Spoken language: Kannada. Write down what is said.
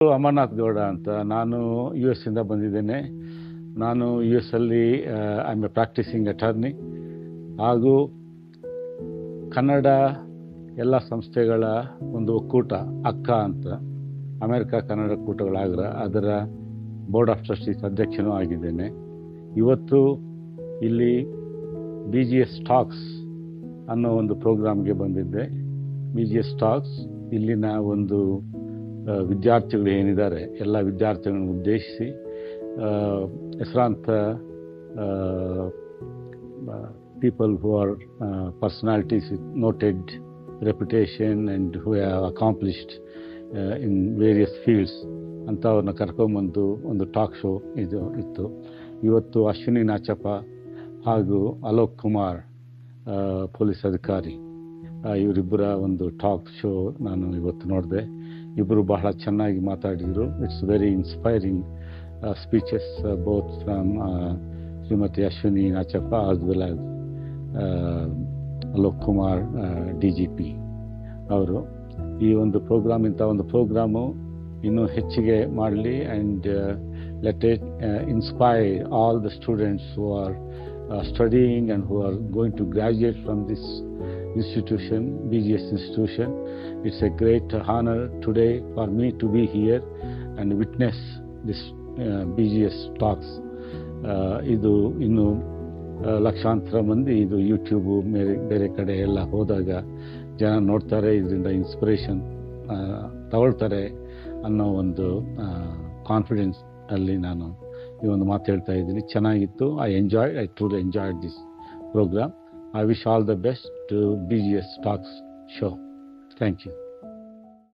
ಅಮರ್ನಾಥ್ ಗೌಡ ಅಂತ. ನಾನು ಯು ಎಸ್ ಇಂದ ಬಂದಿದ್ದೇನೆ. ನಾನು ಯು ಎಸ್ ಅಲ್ಲಿ I am A practising attorney ಹಾಗೂ ಕನ್ನಡ ಎಲ್ಲ ಸಂಸ್ಥೆಗಳ ಒಂದು ಒಕ್ಕೂಟ ಅಕ್ಕ ಅಂತ, ಅಮೆರಿಕ ಕನ್ನಡ ಕೂಟಗಳಾಗ್ರ, ಅದರ ಬೋರ್ಡ್ ಆಫ್ ಟ್ರಸ್ಟೀಸ್ ಅಧ್ಯಕ್ಷನೂ ಆಗಿದ್ದೇನೆ. ಇವತ್ತು ಇಲ್ಲಿ BGS ಟಾಕ್ಸ್ ಅನ್ನೋ ಒಂದು ಪ್ರೋಗ್ರಾಮ್ಗೆ ಬಂದಿದ್ದೆ. BGS ಟಾಕ್ಸ್ ಇಲ್ಲಿನ ಒಂದು ವಿದ್ಯಾರ್ಥಿಗಳು ಏನಿದ್ದಾರೆ ಎಲ್ಲ ವಿದ್ಯಾರ್ಥಿಗಳನ್ನು ಉದ್ದೇಶಿಸಿ ಹೆಸರಾಂತ people who are personalities with noted reputation and who have accomplished in various fields ಅಂಥವ್ರನ್ನ ಕರ್ಕೊಂಬಂದು ಒಂದು ಟಾಕ್ ಶೋ ಇದು ಇತ್ತು. ಇವತ್ತು ಅಶ್ವಿನಿ ನಾಚಪ್ಪ ಹಾಗೂ ಅಲೋಕ್ ಕುಮಾರ್ ಪೊಲೀಸ್ ಅಧಿಕಾರಿ ಇವರಿಬ್ಬರ ಒಂದು ಟಾಕ್ ಶೋ ನಾನು ಇವತ್ತು ನೋಡಿದೆ. ಇಬ್ಬರು ಬಹಳ ಚೆನ್ನಾಗಿ ಮಾತಾಡಿದರು. It's very inspiring speeches both from Shrimati Ashwini Nachappa as well as Alok Kumar DGP ಅವರು. ಈ ಒಂದು ಪ್ರೋಗ್ರಾಮ್, ಇಂಥ ಒಂದು ಪ್ರೋಗ್ರಾಮು ಇನ್ನೂ ಹೆಚ್ಚಿಗೆ ಮಾಡಲಿ and let it inspire all the students who are studying and who are going to graduate from this institution, BGS institution. It's a great honor today for me to be here and witness this BGS talks. ಇದು ಇನ್ನು ಲಕ್ಷಾಂತರ ಮಂದಿ ಇದು ಯೂಟ್ಯೂಬು ಬೇರೆ ಕಡೆ ಎಲ್ಲ ಹೋದಾಗ ಜನ ನೋಡ್ತಾರೆ, ಇದರಿಂದ ಇನ್ಸ್ಪಿರೇಷನ್ ತಗೊಳ್ತಾರೆ ಅನ್ನೋ ಒಂದು ಕಾನ್ಫಿಡೆನ್ಸ್ ಅಲ್ಲಿ ನಾನು ಈ ಒಂದು ಮಾತು ಹೇಳ್ತಾ ಇದ್ದೀನಿ. ಚೆನ್ನಾಗಿತ್ತು. I truly enjoyed this program. I wish all the best to BGS Talks show. Thank you.